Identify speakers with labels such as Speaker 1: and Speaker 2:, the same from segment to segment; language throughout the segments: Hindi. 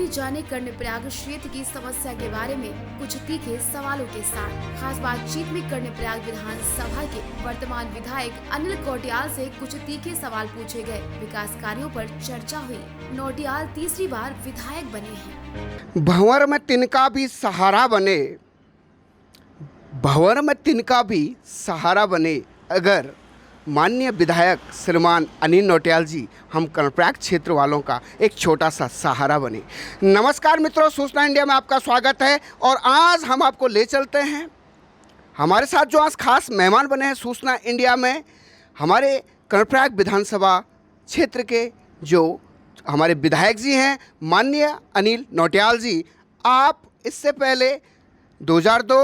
Speaker 1: आइए जाने कर्णप्रयाग क्षेत्र की समस्या के बारे में कुछ तीखे सवालों के साथ। खास बातचीत में कर्णप्रयाग विधानसभा के वर्तमान विधायक अनिल नौटियाल से कुछ तीखे सवाल पूछे गए। विकास कार्यों पर चर्चा हुई। नौटियाल तीसरी बार विधायक बने हैं।
Speaker 2: भंवर में तिनका भी सहारा बने, भंवर में तिनका भी सहारा बने अगर माननीय विधायक श्रीमान अनिल नौटियाल जी हम कर्णप्रयाग क्षेत्र वालों का एक छोटा सा सहारा बने। नमस्कार मित्रों, सूचना इंडिया में आपका स्वागत है। और आज हम आपको ले चलते हैं, हमारे साथ जो आज खास मेहमान बने हैं सूचना इंडिया में, हमारे कर्णप्रयाग विधानसभा क्षेत्र के जो हमारे विधायक जी हैं माननीय अनिल नौटियाल जी। आप इससे पहले 2002,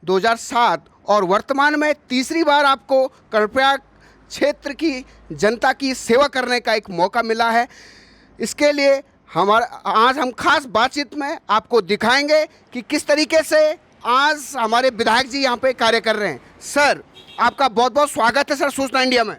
Speaker 2: 2007 और वर्तमान में तीसरी बार आपको कर्णप्रयाग क्षेत्र की जनता की सेवा करने का एक मौका मिला है। इसके लिए आज हम खास बातचीत में आपको दिखाएंगे कि किस तरीके से आज हमारे विधायक जी यहाँ पे कार्य कर रहे हैं। सर, आपका बहुत बहुत स्वागत है सर सूचना इंडिया में।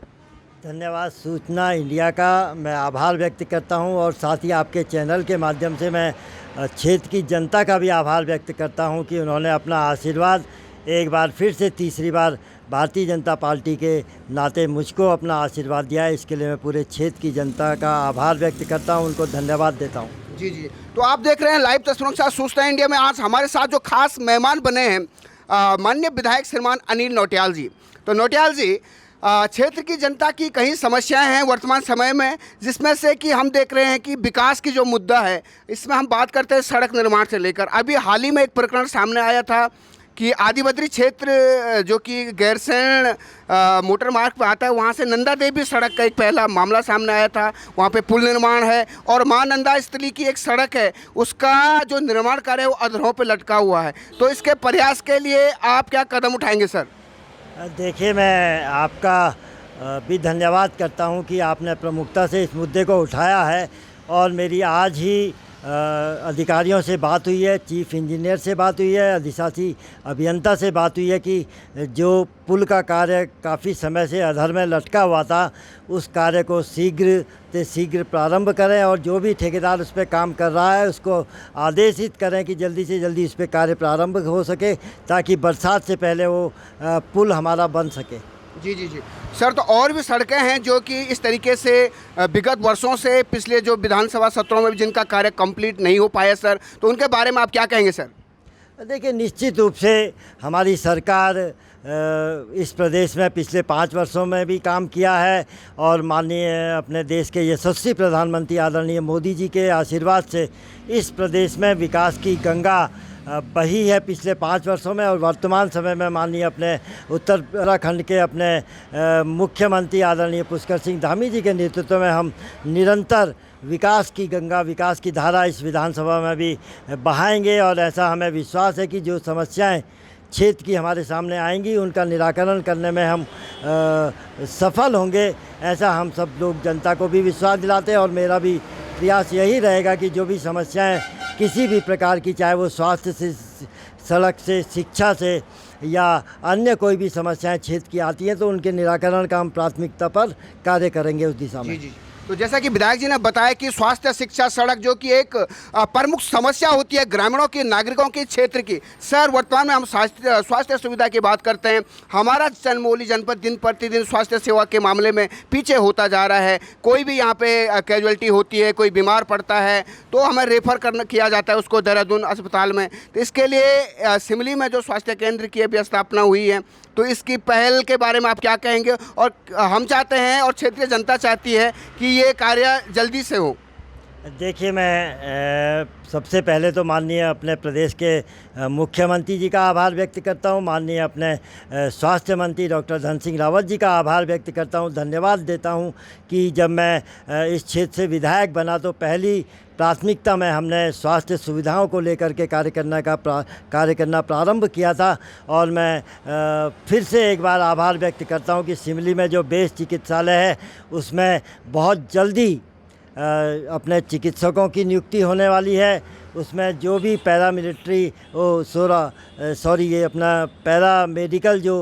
Speaker 3: धन्यवाद। सूचना इंडिया का मैं आभार व्यक्त करता हूं और साथ ही आपके चैनल के माध्यम से मैं क्षेत्र की जनता का भी आभार व्यक्त करता हूं कि उन्होंने अपना आशीर्वाद एक बार फिर से तीसरी बार भारतीय जनता पार्टी के नाते मुझको अपना आशीर्वाद दिया है। इसके लिए मैं पूरे क्षेत्र की जनता का आभार व्यक्त करता हूं, उनको धन्यवाद देता हूं।
Speaker 2: जी जी, तो आप देख रहे हैं लाइव तस्वीरों के साथ सूचना इंडिया में। आज हमारे साथ जो खास मेहमान बने हैं माननीय विधायक श्रीमान अनिल नौटियाल जी। तो नौटियाल जी, क्षेत्र की जनता की कई समस्याएं हैं वर्तमान समय में, जिसमें से कि हम देख रहे हैं कि विकास की जो मुद्दा है, इसमें हम बात करते हैं सड़क निर्माण से लेकर। अभी हाल ही में एक प्रकरण सामने आया था कि आदिबद्री क्षेत्र जो कि गैरसैंण मोटर मार्ग पर आता है, वहाँ से नंदा देवी सड़क का एक पहला मामला सामने आया था। वहाँ पे पुल निर्माण है और माँ नंदा स्थली की एक सड़क है, उसका जो निर्माण कार्य है वो अधरों पे लटका हुआ है। तो इसके प्रयास के लिए आप क्या कदम उठाएंगे सर?
Speaker 3: देखिए, मैं आपका भी धन्यवाद करता हूं कि आपने प्रमुखता से इस मुद्दे को उठाया है। और मेरी आज ही अधिकारियों से बात हुई है, चीफ इंजीनियर से बात हुई है, अधिशासी अभियंता से बात हुई है कि जो पुल का कार्य काफ़ी समय से अधर में लटका हुआ था, उस कार्य को शीघ्र से शीघ्र प्रारंभ करें और जो भी ठेकेदार उस पर काम कर रहा है उसको आदेशित करें कि जल्दी से जल्दी उस पर कार्य प्रारंभ हो सके, ताकि बरसात से पहले वो पुल हमारा बन सके।
Speaker 2: जी जी जी सर, तो और भी सड़कें हैं जो कि इस तरीके से विगत वर्षों से पिछले जो विधानसभा सत्रों में भी जिनका कार्य कंप्लीट नहीं हो पाया सर, तो उनके बारे में आप क्या कहेंगे सर?
Speaker 3: देखिए, निश्चित रूप से हमारी सरकार इस प्रदेश में पिछले 5 वर्षों में भी काम किया है और माननीय अपने देश के यशस्वी प्रधानमंत्री आदरणीय मोदी जी के आशीर्वाद से इस प्रदेश में विकास की गंगा बही है पिछले 5 वर्षों में। और वर्तमान समय में माननीय अपने उत्तराखंड के अपने मुख्यमंत्री आदरणीय पुष्कर सिंह धामी जी के नेतृत्व में हम निरंतर विकास की गंगा, विकास की धारा इस विधानसभा में भी बहाएंगे। और ऐसा हमें विश्वास है कि जो समस्याएं क्षेत्र की हमारे सामने आएंगी उनका निराकरण करने में हम सफल होंगे, ऐसा हम सब लोग जनता को भी विश्वास दिलाते हैं। और मेरा भी प्रयास यही रहेगा कि जो भी समस्याएं किसी भी प्रकार की, चाहे वो स्वास्थ्य से, सड़क से, शिक्षा से या अन्य कोई भी समस्याएं क्षेत्र की आती हैं, तो उनके निराकरण का हम प्राथमिकता पर कार्य करेंगे उस दिशा में।
Speaker 2: जी जी, तो जैसा कि विधायक जी ने बताया कि स्वास्थ्य, शिक्षा, सड़क जो कि एक प्रमुख समस्या होती है ग्रामीणों की, नागरिकों की, क्षेत्र की। सर, वर्तमान में हम स्वास्थ्य सुविधा की बात करते हैं। हमारा चंदमौली जनपद दिन प्रतिदिन स्वास्थ्य सेवा के मामले में पीछे होता जा रहा है। कोई भी यहाँ पे कैजुअल्टी होती है, कोई बीमार पड़ता है तो हमें रेफर किया जाता है उसको देहरादून अस्पताल में। तो इसके लिए सिमली में जो स्वास्थ्य केंद्र की अभी स्थापना हुई है, तो इसकी पहल के बारे में आप क्या कहेंगे? और हम चाहते हैं और क्षेत्रीय जनता चाहती है कि ये कार्य जल्दी से हो।
Speaker 3: देखिए, मैं सबसे पहले तो माननीय अपने प्रदेश के मुख्यमंत्री जी का आभार व्यक्त करता हूं, माननीय अपने स्वास्थ्य मंत्री डॉक्टर धन सिंह रावत जी का आभार व्यक्त करता हूं, धन्यवाद देता हूं कि जब मैं इस क्षेत्र से विधायक बना तो पहली प्राथमिकता में हमने स्वास्थ्य सुविधाओं को लेकर के कार्य करना प्रारंभ किया था। और मैं फिर से एक बार आभार व्यक्त करता हूं कि सिमली में जो बेस चिकित्सालय है उसमें बहुत जल्दी अपने चिकित्सकों की नियुक्ति होने वाली है। उसमें जो भी पैरामिलिट्री ये अपना पैरामेडिकल जो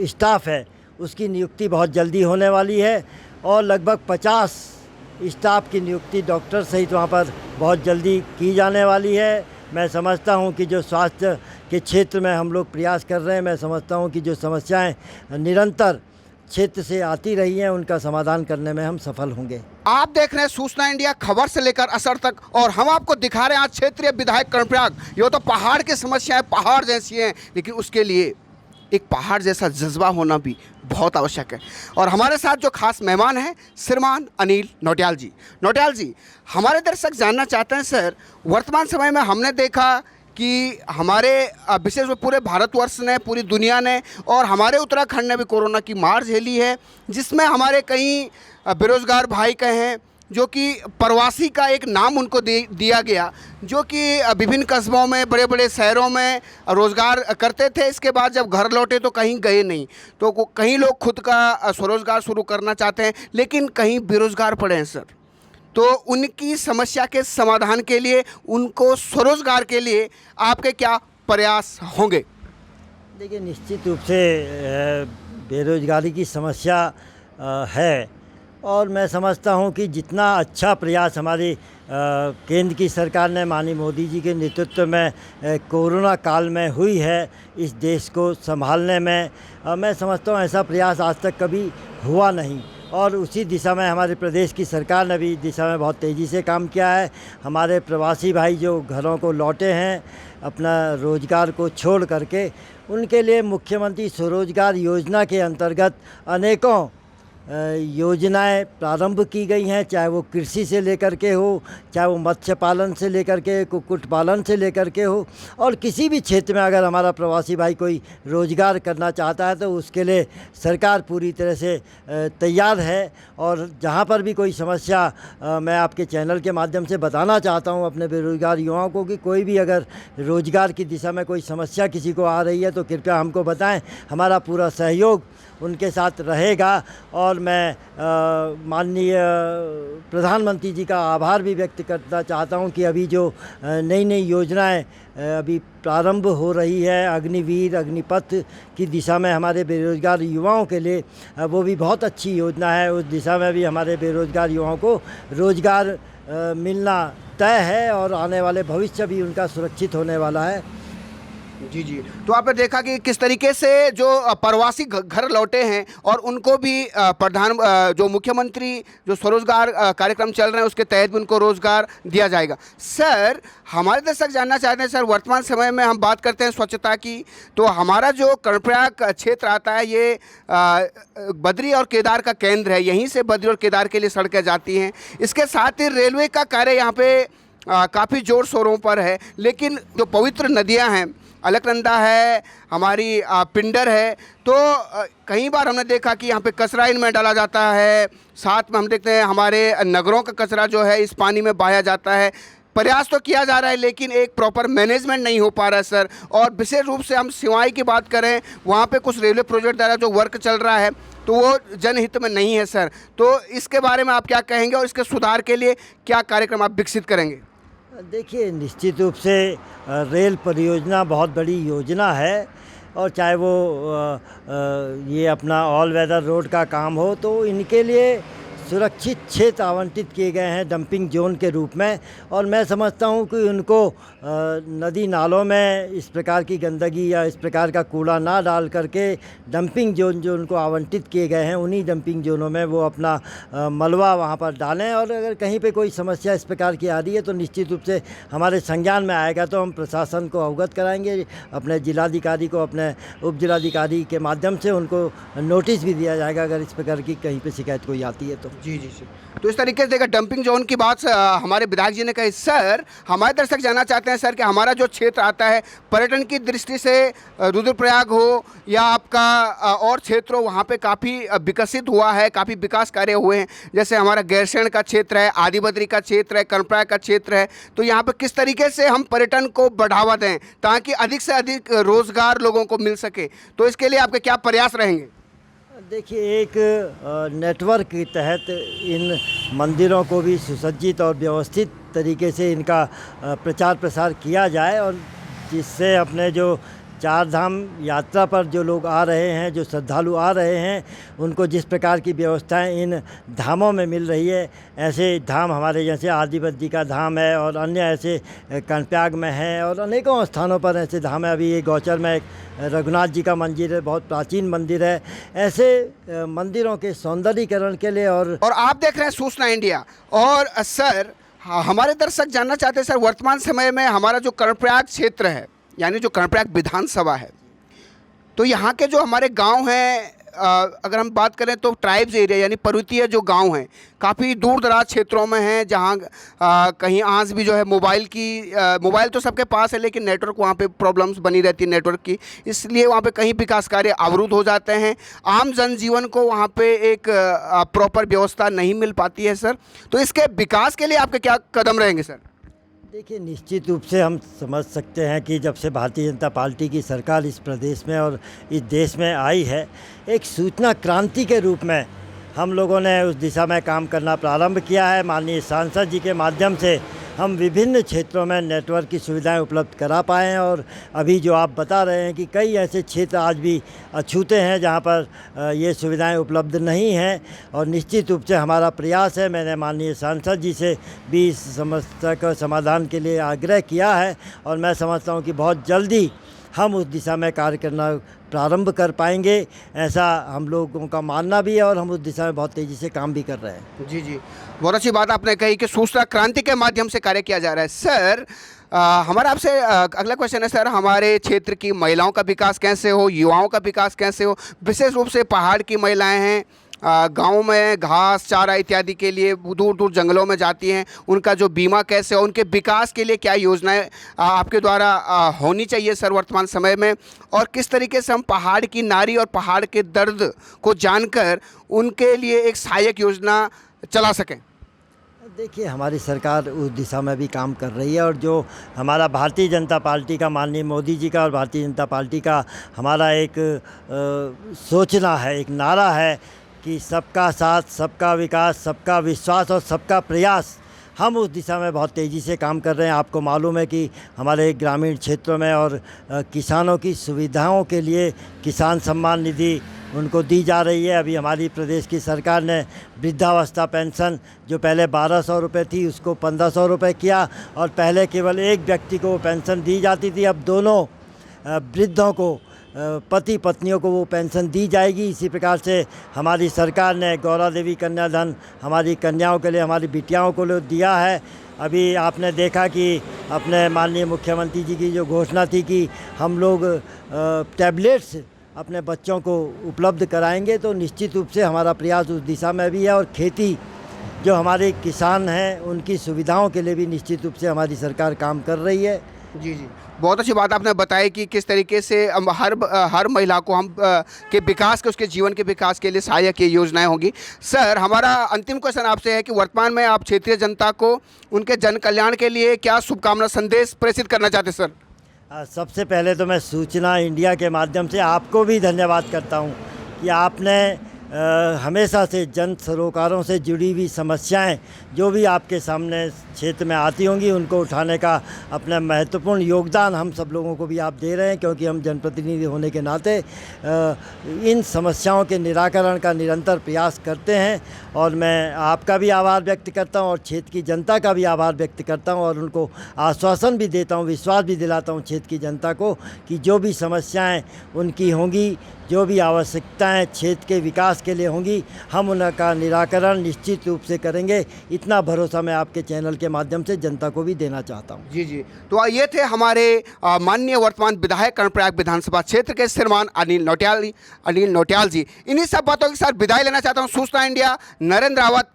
Speaker 3: स्टाफ है उसकी नियुक्ति बहुत जल्दी होने वाली है। और लगभग 50 स्टाफ की नियुक्ति डॉक्टर सहित वहाँ पर बहुत जल्दी की जाने वाली है। मैं समझता हूँ कि जो स्वास्थ्य के क्षेत्र में हम लोग प्रयास कर रहे हैं, मैं समझता हूँ कि जो समस्याएं निरंतर क्षेत्र से आती रही हैं उनका समाधान करने में हम सफल होंगे।
Speaker 2: आप देख रहे हैं सूचना इंडिया, खबर से लेकर असर तक, और हम आपको दिखा रहे हैं आज क्षेत्रीय विधायक कर्णप्रयाग। ये तो पहाड़ की समस्याएं पहाड़ जैसी हैं, लेकिन उसके लिए एक पहाड़ जैसा जज्बा होना भी बहुत आवश्यक है। और हमारे साथ जो खास मेहमान हैं श्रीमान अनिल नौटियाल जी। नौटियाल जी, हमारे दर्शक जानना चाहते हैं सर, वर्तमान समय में हमने देखा कि हमारे विशेष रूप पूरे भारतवर्ष ने, पूरी दुनिया ने और हमारे उत्तराखंड ने भी कोरोना की मार झेली है, जिसमें हमारे कई बेरोजगार भाई कहें जो कि प्रवासी का एक नाम उनको दिया गया, जो कि विभिन्न कस्बों में, बड़े बड़े शहरों में रोज़गार करते थे। इसके बाद जब घर लौटे तो कहीं गए नहीं, तो कहीं लोग खुद का स्वरोजगार शुरू करना चाहते हैं, लेकिन कहीं बेरोज़गार पड़े हैं सर। तो उनकी समस्या के समाधान के लिए, उनको स्वरोजगार के लिए आपके क्या प्रयास होंगे?
Speaker 3: देखिए, निश्चित रूप से बेरोजगारी की समस्या है, और मैं समझता हूं कि जितना अच्छा प्रयास हमारी केंद्र की सरकार ने माननीय मोदी जी के नेतृत्व में कोरोना काल में हुई है इस देश को संभालने में, मैं समझता हूं ऐसा प्रयास आज तक कभी हुआ नहीं। और उसी दिशा में हमारे प्रदेश की सरकार ने भी दिशा में बहुत तेज़ी से काम किया है। हमारे प्रवासी भाई जो घरों को लौटे हैं अपना रोज़गार को छोड़ करके, उनके लिए मुख्यमंत्री स्वरोजगार योजना के अंतर्गत अनेकों योजनाएं प्रारंभ की गई हैं, चाहे वो कृषि से लेकर के हो, चाहे वो मत्स्य पालन से लेकर के, कुक्कुट पालन से लेकर के हो, और किसी भी क्षेत्र में अगर हमारा प्रवासी भाई कोई रोज़गार करना चाहता है तो उसके लिए सरकार पूरी तरह से तैयार है। और जहां पर भी कोई समस्या मैं आपके चैनल के माध्यम से बताना चाहता हूं अपने बेरोज़गार युवाओं को कि कोई भी अगर रोज़गार की दिशा में कोई समस्या किसी को आ रही है तो कृपया हमको बताएं, हमारा पूरा सहयोग उनके साथ रहेगा। और मैं माननीय प्रधानमंत्री जी का आभार भी व्यक्त करना चाहता हूं कि अभी जो नई नई योजनाएं अभी प्रारंभ हो रही है, अग्निवीर, अग्निपथ की दिशा में हमारे बेरोज़गार युवाओं के लिए, वो भी बहुत अच्छी योजना है। उस दिशा में भी हमारे बेरोज़गार युवाओं को रोज़गार मिलना तय है और आने वाले भविष्य भी उनका सुरक्षित होने वाला है।
Speaker 2: जी जी, तो आपने देखा कि किस तरीके से जो प्रवासी घर लौटे हैं और उनको भी जो मुख्यमंत्री जो स्वरोजगार कार्यक्रम चल रहे हैं उसके तहत भी उनको रोजगार दिया जाएगा। सर, हमारे दर्शक जानना चाहते हैं सर, वर्तमान समय में हम बात करते हैं स्वच्छता की, तो हमारा जो कर्णप्रयाग क्षेत्र आता है ये बद्री और केदार का केंद्र है। यहीं से बद्री और केदार के लिए सड़कें जाती हैं। इसके साथ ही रेलवे का कार्य यहाँ पे काफ़ी जोर शोरों पर है, लेकिन जो पवित्र नदियाँ हैं, अलकनंदा है, हमारी पिंडर है, तो कई बार हमने देखा कि यहाँ पे कचरा इनमें डाला जाता है। साथ में हम देखते हैं हमारे नगरों का कचरा जो है इस पानी में बहाया जाता है। प्रयास तो किया जा रहा है लेकिन एक प्रॉपर मैनेजमेंट नहीं हो पा रहा है सर। और विशेष रूप से हम सिवाई की बात करें, वहाँ पे कुछ रेलवे प्रोजेक्ट द्वारा जो वर्क चल रहा है तो वो जनहित में नहीं है सर। तो इसके बारे में आप क्या कहेंगे और इसके सुधार के लिए क्या कार्यक्रम आप विकसित करेंगे?
Speaker 3: देखिए, निश्चित रूप से रेल परियोजना बहुत बड़ी योजना है, और चाहे वो ये अपना ऑल वेदर रोड का काम हो, तो इनके लिए सुरक्षित क्षेत्र आवंटित किए गए हैं डंपिंग जोन के रूप में। और मैं समझता हूं कि उनको नदी नालों में इस प्रकार की गंदगी या इस प्रकार का कूड़ा ना डाल करके डंपिंग जोन जो उनको आवंटित किए गए हैं उन्हीं डंपिंग जोनों में वो अपना मलबा वहां पर डालें। और अगर कहीं पे कोई समस्या इस प्रकार की आ रही है तो निश्चित रूप से हमारे संज्ञान में आएगा, तो हम प्रशासन को अवगत कराएंगे, अपने जिलाधिकारी को, अपने उप जिलाधिकारी के माध्यम से उनको नोटिस भी दिया जाएगा अगर इस प्रकार की कहीं पर शिकायत कोई आती है तो।
Speaker 2: जी जी जी, तो इस तरीके से देखा डंपिंग जोन की बात हमारे विधायक जी ने कही। सर, हमारे दर्शक जानना चाहते हैं सर कि हमारा जो क्षेत्र आता है पर्यटन की दृष्टि से, रुद्रप्रयाग हो या आपका और क्षेत्र हो, वहाँ पे काफ़ी विकसित हुआ है, काफ़ी विकास कार्य हुए हैं। जैसे हमारा गैरसैंण का क्षेत्र है, आदिबद्री का क्षेत्र है, कर्णप्रयाग का क्षेत्र है, तो यहाँ पे किस तरीके से हम पर्यटन को बढ़ावा दें ताकि अधिक से अधिक रोज़गार लोगों को मिल सके, तो इसके लिए आपके क्या प्रयास रहेंगे?
Speaker 3: देखिए, एक नेटवर्क के तहत इन मंदिरों को भी सुसज्जित और व्यवस्थित तरीके से इनका प्रचार प्रसार किया जाए, और जिससे अपने जो चार धाम यात्रा पर जो लोग आ रहे हैं, जो श्रद्धालु आ रहे हैं, उनको जिस प्रकार की व्यवस्थाएं इन धामों में मिल रही है, ऐसे धाम हमारे जैसे आदिवत जी का धाम है और अन्य ऐसे कर्णप्रयाग में है और अनेकों स्थानों पर ऐसे धाम है। अभी ये गौचर में एक रघुनाथ जी का मंदिर है, बहुत प्राचीन मंदिर है। ऐसे मंदिरों के सौंदर्यीकरण के लिए और
Speaker 2: आप देख रहे हैं सूचना इंडिया। और सर, हमारे दर्शक जानना चाहते हैं सर, वर्तमान समय में हमारा जो कर्णप्रयाग क्षेत्र है, यानी जो कर्णप्रयाग विधानसभा है, तो यहाँ के जो हमारे गांव हैं, अगर हम बात करें तो ट्राइब्स एरिया यानी पर्वतीय जो गांव हैं, काफ़ी दूर दराज क्षेत्रों में हैं, जहाँ कहीं आज भी जो है मोबाइल तो सबके पास है, लेकिन नेटवर्क वहाँ पे प्रॉब्लम्स बनी रहती है नेटवर्क की, इसलिए वहाँ पे कहीं विकास कार्य अवरुद्ध हो जाते हैं। आम जनजीवन को वहाँ पे एक प्रॉपर व्यवस्था नहीं मिल पाती है सर। तो इसके विकास के लिए आपके क्या कदम रहेंगे सर?
Speaker 3: देखिए, निश्चित रूप से हम समझ सकते हैं कि जब से भारतीय जनता पार्टी की सरकार इस प्रदेश में और इस देश में आई है, एक सूचना क्रांति के रूप में हम लोगों ने उस दिशा में काम करना प्रारंभ किया है। माननीय सांसद जी के माध्यम से हम विभिन्न क्षेत्रों में नेटवर्क की सुविधाएं उपलब्ध करा पाए हैं और अभी जो आप बता रहे हैं कि कई ऐसे क्षेत्र आज भी अछूते हैं जहां पर ये सुविधाएं उपलब्ध नहीं हैं। और निश्चित रूप से हमारा प्रयास है, मैंने माननीय सांसद जी से भी इस समस्या का समाधान के लिए आग्रह किया है और मैं समझता हूं कि बहुत जल्दी हम उस दिशा में कार्य करना प्रारंभ कर पाएंगे, ऐसा हम लोगों का मानना भी है और हम उस दिशा में बहुत तेज़ी से काम भी कर रहे हैं।
Speaker 2: जी जी, बहुत अच्छी बात आपने कही कि सूचना क्रांति के माध्यम से कार्य किया जा रहा है। सर, हमारा आपसे अगला क्वेश्चन है सर, हमारे क्षेत्र की महिलाओं का विकास कैसे हो, युवाओं का विकास कैसे हो? विशेष रूप से पहाड़ की महिलाएं हैं, गाँव में घास चारा इत्यादि के लिए दूर दूर जंगलों में जाती हैं, उनका जो बीमा कैसे हो, उनके विकास के लिए क्या योजनाएं आपके द्वारा होनी चाहिए सर वर्तमान समय में? और किस तरीके से हम पहाड़ की नारी और पहाड़ के दर्द को जानकर उनके लिए एक सहायक योजना चला सकें?
Speaker 3: देखिए, हमारी सरकार उस दिशा में भी काम कर रही है और जो हमारा भारतीय जनता पार्टी का, माननीय मोदी जी का और भारतीय जनता पार्टी का हमारा एक सोचना है, एक नारा है कि सबका साथ, सबका विकास, सबका विश्वास और सबका प्रयास, हम उस दिशा में बहुत तेज़ी से काम कर रहे हैं। आपको मालूम है कि हमारे ग्रामीण क्षेत्रों में और किसानों की सुविधाओं के लिए किसान सम्मान निधि उनको दी जा रही है। अभी हमारी प्रदेश की सरकार ने वृद्धावस्था पेंशन जो पहले 1200 रुपये थी उसको 1500 रुपये किया और पहले केवल एक व्यक्ति को वो पेंशन दी जाती थी, अब दोनों वृद्धों को, पति पत्नियों को वो पेंशन दी जाएगी। इसी प्रकार से हमारी सरकार ने गौरा देवी कन्याधन हमारी कन्याओं के लिए, हमारी बिटियाओं को दिया है। अभी आपने देखा कि अपने माननीय मुख्यमंत्री जी की जो घोषणा थी कि हम लोग टैबलेट्स अपने बच्चों को उपलब्ध कराएंगे, तो निश्चित रूप से हमारा प्रयास उस दिशा में भी है। और खेती जो हमारे किसान हैं उनकी सुविधाओं के लिए भी निश्चित रूप से हमारी सरकार काम कर रही है।
Speaker 2: जी जी, बहुत अच्छी बात आपने बताई कि किस तरीके से हर महिला को हम के विकास के, उसके जीवन के विकास के लिए सहायक ये योजनाएं होंगी। सर, हमारा अंतिम क्वेश्चन आपसे है कि वर्तमान में आप क्षेत्रीय जनता को उनके जन कल्याण के लिए क्या शुभकामना संदेश प्रेषित करना चाहते सर?
Speaker 3: सबसे पहले तो मैं सूचना इंडिया के माध्यम से आपको भी धन्यवाद करता हूं कि आपने हमेशा से जन सरोकारों से जुड़ी हुई समस्याएं जो भी आपके सामने क्षेत्र में आती होंगी उनको उठाने का अपना महत्वपूर्ण योगदान हम सब लोगों को भी आप दे रहे हैं, क्योंकि हम जनप्रतिनिधि होने के नाते इन समस्याओं के निराकरण का निरंतर प्रयास करते हैं। और मैं आपका भी आभार व्यक्त करता हूं और क्षेत्र की जनता का भी आभार व्यक्त करता हूं और उनको आश्वासन भी देता हूं, विश्वास भी दिलाता हूं क्षेत्र की जनता को कि जो भी समस्याएं उनकी होंगी, जो भी आवश्यकताएं क्षेत्र के विकास के लिए होंगी, हम उनका निराकरण निश्चित रूप से करेंगे। इतना भरोसा मैं आपके चैनल के माध्यम से जनता को भी देना चाहता हूं।
Speaker 2: जी जी, तो ये थे हमारे माननीय वर्तमान विधायक कर्णप्रयाग विधानसभा क्षेत्र के श्रीमान अनिल नौटियाल जी। इन्हीं सब बातों के साथ विदाई लेना चाहता हूं। सूचना इंडिया, नरेंद्र रावत,